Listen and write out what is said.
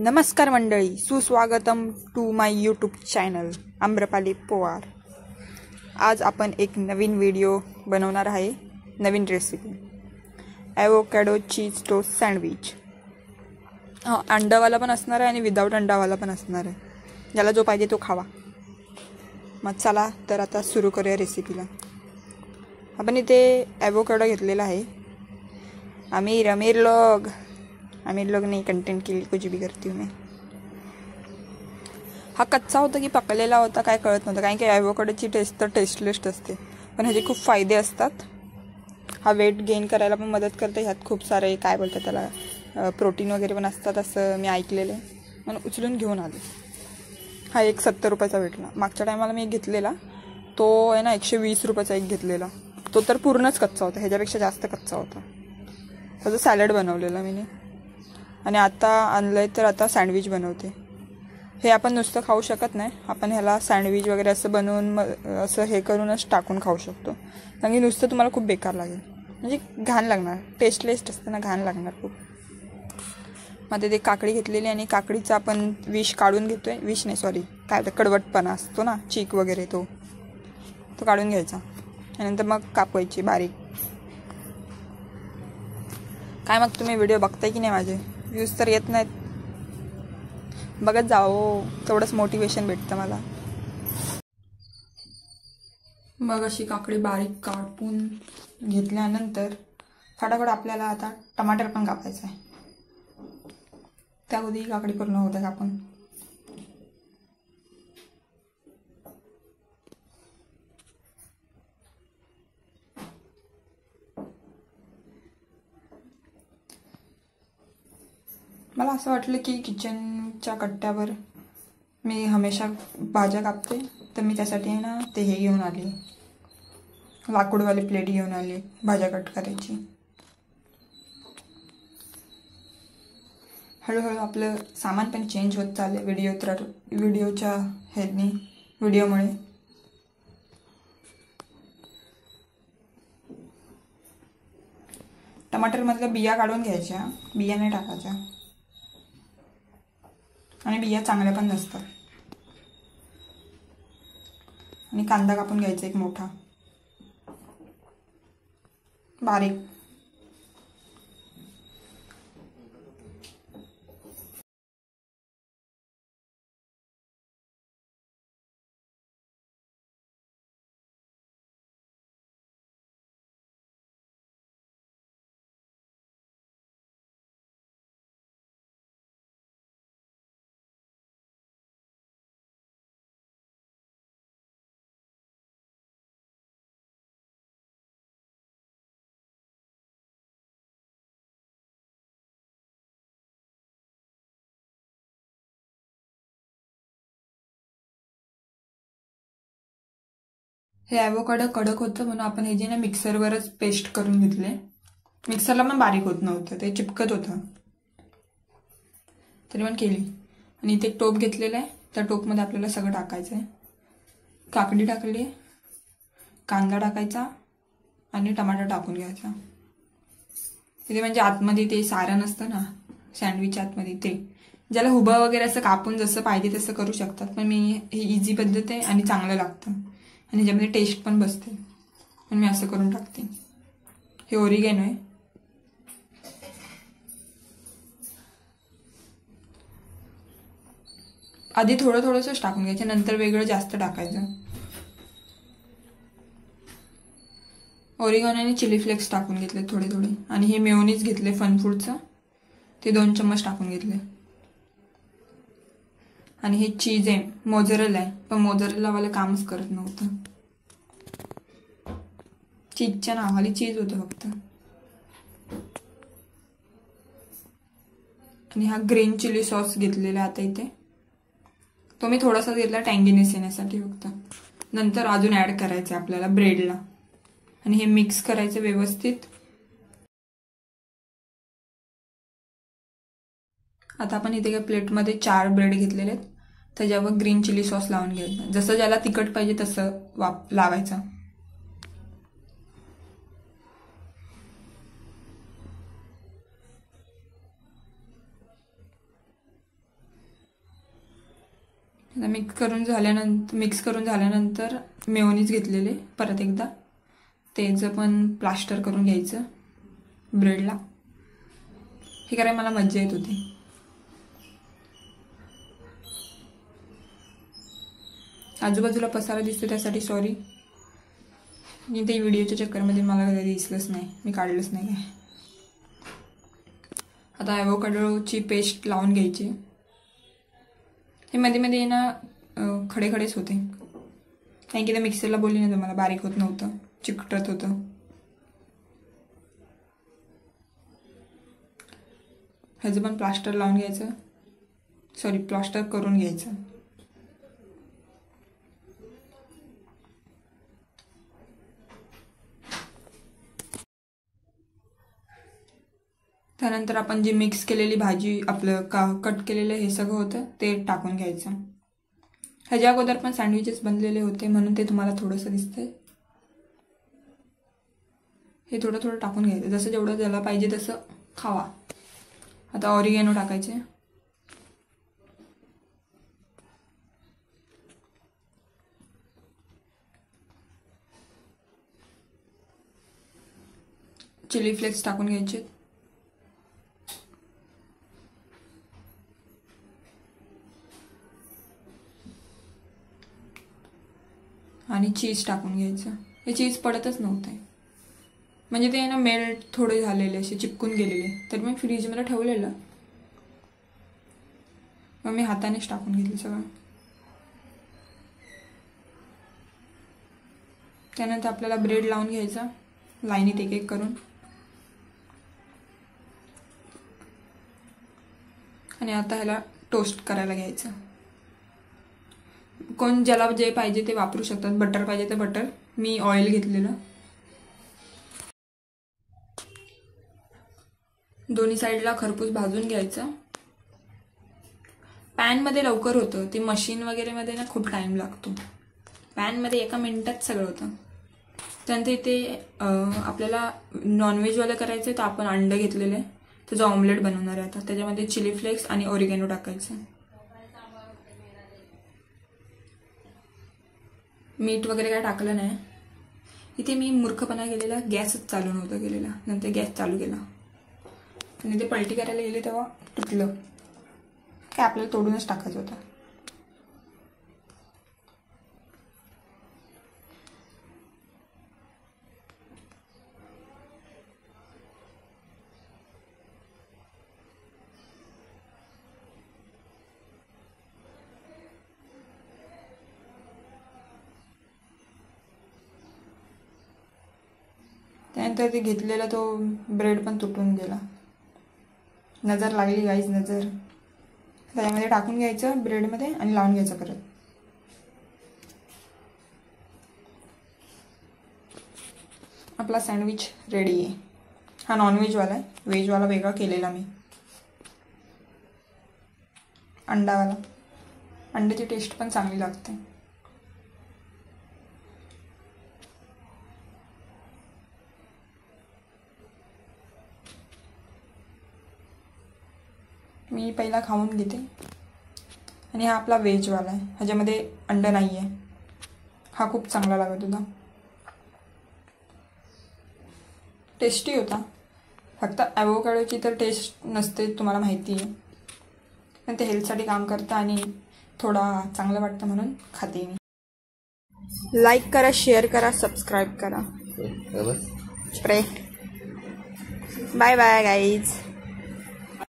नमस्कार मंडळी, सुस्वागतम to my YouTube channel Amrapali Pawar. आज आपण एक नवीन व्हिडिओ बनवणार आहे। नवीन recipe avocado cheese toast sandwich. अंडावाला पण असणार आहे आणि विदाऊट अंडावाला पण असणार आहे। ज्याला जो पाहिजे तो खावा। मग चला तर आता सुरू करूया रेसिपीला। आपण इथे ॲवोकॅडो घेतलेला आहे। आमिर लोग नहीं, कंटेंट के लिए कुछ भी करती हूँ मैं। हा कच्चा होता की पकलेला होता काय कळत नव्हतं, कारण की ॲवोकॅडोची टेस्ट तर टेस्टलेस असते, पण ह्याचे खूप फायदे असतात। हा वेट गेन करायला पण मदत करते। ह्यात खूप सारे काय बोलतात त्याला प्रोटीन वगैरे पण असतात असं मी ऐकलेलं आहे, म्हणून उचलून घेऊन आले। हा एक 70 रुपयाचा भेटला। मागच्या टायमाला मी एक घेतलेला तो आहे ना 120 रुपयाचा एक घेतलेला, तो तर पूर्णच कच्चा होता, ह्याच्यापेक्षा जास्त कच्चा होता। त्याचं सॅलड बनवलेलं मी, आणि आता आणलंय तर आता सँडविच बनवते। हे आपण नुसतं खाऊ शकत नाही, आपण ह्याला सँडविच वगैरे असं बनवून असं हे करूनच टाकून खाऊ शकतो, कारण की नुसतं तुम्हाला खूप बेकार लागेल, म्हणजे घाण लागणार। टेस्टलेस असतं ना, घाण लागणार खूप। मध्ये ते काकडी घेतलेली आणि काकडीचा आपण विष काढून घेतोय, विष नाही सॉरी काय कडवटपणा असतो ना, चीक वगैरे तो काढून घ्यायचा आणि नंतर मग कापायची बारीक। काय मग तुम्ही व्हिडिओ बघताय की नाही? माझे व्ह्यूज तर येत नाहीत, बघत जाओ, तेवढंच मोटिवेशन भेटतं मला। मग अशी काकडी बारीक कापून घेतल्यानंतर फटाफट आपल्याला आता टमाटर पण कापायचं आहे। त्यामध्ये काकडी पूर्ण होते कापून। मला असं वाटलं की किचनच्या कट्ट्यावर मी हमेशा भाज्या कापते, तर मी त्यासाठी आहे ना ते हे घेऊन आली, लाकूडवाली प्लेट घेऊन आली भाज्या कट करायची। हळूहळू आपलं सामान पण चेंज होत चाललं व्हिडिओच्या व्हिडिओमुळे। टमाटरमधल्या बिया काढून घ्यायच्या, बिया नाही टाकायच्या, आणि बिया चांगल्या पण नसतात। आणि कांदा कापून घ्यायचा एक मोठा बारीक। हे ॲवोकॅडो कडक होतं म्हणून आपण हे जे ना मिक्सरवरच पेस्ट करून घेतले। मिक्सरला पण बारीक होत नव्हतं, ते चिपकत होतं, तरी पण केली। आणि इथे एक टोप घेतलेला आहे, त्या टोपमध्ये आपल्याला सगळं टाकायचं आहे। काकडी टाकली, कांदा टाकायचा आणि टमाटर टाकून घ्यायचा। इथे म्हणजे आतमध्ये ते सारण असतं ना सँडविच आतमध्ये, ते ज्याला उभं वगैरे असं कापून जसं पाहिजे तसं करू शकतात, पण मी ही इझी पद्धत आहे आणि चांगलं लागतं आणि ज्यामध्ये टेस्ट पण बसते, पण मी असं करून टाकते। हे ओरिगॅनो आहे। आधी थोडंसंच टाकून घ्यायचं, नंतर वेगळं जास्त टाकायचं। ओरिगॅनो आणि चिली फ्लेक्स टाकून घेतले थोडे, आणि हे मेयोनीज घेतले फनफूडचं, ते 2 चम्मच टाकून घेतले। आणि हे चीज आहे, मोझरेला आहे, पण मोझरेलावाला कामच करत नव्हतं, चीजच्या नावाली चीज होतं फक्त। आणि हा ग्रीन चिली सॉस घेतलेला आता इथे, तो मी थोडासा घेतला टँगीनेस येण्यासाठी फक्त, नंतर अजून ऍड करायचं आपल्याला ब्रेडला, आणि हे मिक्स करायचं व्यवस्थित। आता आपण इथे काय प्लेटमध्ये 4 ब्रेड घेतलेले आहेत, त्याच्यावर ग्रीन चिली सॉस लावून घ्यायचं, जसं ज्याला तिखट पाहिजे तसं लावायचं। मिक्स करून झाल्यानंतर मेयोनीज घेतलेले परत एकदा त्याचं पण प्लास्टर करून घ्यायचं ब्रेडला. हे करायला मला मज्जा येत होती. आजूबाजूला पसारा दिसतो त्यासाठी सॉरी. ते व्हिडिओच्या चक्करमध्ये मला कधी दिसलंच नाही, मी काढलंच नाही काय. आता ॲव्होकाडोची पेस्ट लावून घ्यायची. हे मध्ये मध्ये ना खडे खडेच होते, कारण की ते मिक्सरला बोलली नाही तुम्हाला, बारीक होत नव्हतं, चिकटत होतं. ह्याचं पण प्लास्टर लावून घ्यायचं, सॉरी प्लास्टर करून घ्यायचं. त्यानंतर आपण जी मिक्स केलेली भाजी आपलं कट केलेलं हे सगळं होतं ते टाकून घ्यायचं. ह्याच्या अगोदर पण सँडविचेस बनलेले होते म्हणून ते तुम्हाला थोडंसं दिसतंय. हे थोडं थोडं टाकून घ्यायचं, जसं जेवढं ज्याला पाहिजे तसं खावा. आता ऑरिगॅनो टाकायचे. चिली फ्लेक्स टाकून घ्यायचे. आणि चीज टाकून घ्यायचं. हे चीज पडतच नव्हतं, म्हणजे ते ना मेल्ट थोडे झालेले, असे चिपकून गेलेले. तर मी फ्रीजमध्ये ठेवलेलं, मग मी हातानेच टाकून घेतलं सगळं. त्यानंतर आपल्याला ब्रेड लावून घ्यायचा लाईनीत एक एक करून. आणि आता ह्याला टोस्ट करायला घ्यायचं. कोण ज्याला जे पाहिजे ते वापरू शकतात. बटर पाहिजे तर बटर, मी ऑइल घेतलेलं. दोन्ही साईडला खरपूस भाजून घ्यायचं. पॅनमध्ये लवकर होतं, ते मशीन वगैरे मध्ये ना खूप टाइम लागतो. पॅनमध्ये 1 मिनिटात सगळं होतं. त्यानंतर इथे आपल्याला नॉनव्हेजवालं करायचं तर आपण अंडं घेतलेलं आहे, त्याचं ऑमलेट बनवणार आहे. आता त्याच्यामध्ये चिली फ्लेक्स आणि ऑरिगॅनो टाकायचं. मीठ वगैरे काय टाकलं नाही. इथे मी मूर्खपणा केलेला, गॅसच चालू नव्हता केलेला, नंतर गॅस चालू केला आणि ते पलटी करायला गेले तेव्हा तुटलं. काय आपल्याला तोडूनच टाकायचं होतं. त्यानंतर ते घेतलेला तो ब्रेड पण तुटून गेला. नजर लागली गाईज, नजर. त्याच्यामध्ये टाकून घ्यायचं ब्रेडमध्ये आणि लावून घ्यायचं परत. आपला सँडविच रेडी आहे. हा नॉनव्हेजवाला आहे, व्हेजवाला वेगळा केलेला मी, अंडावाला. अंड्याची टेस्ट पण चांगली लागते. मी पहिला खाऊन घेते. आणि हा आपला व्हेजवाला आहे, ह्याच्यामध्ये अंडं नाही आहे. हा खूप चांगला लागत होता, टेस्टी होता. फक्त ॲव्होकाडोची तर टेस्ट नसते, तुम्हाला माहिती आहे, पण ते हेल्थसाठी काम करतं आणि थोडा चांगलं वाटतं म्हणून खाते मी. लाईक करा, शेअर करा, सबस्क्राईब करा. स्प्रे. Bye bye guys.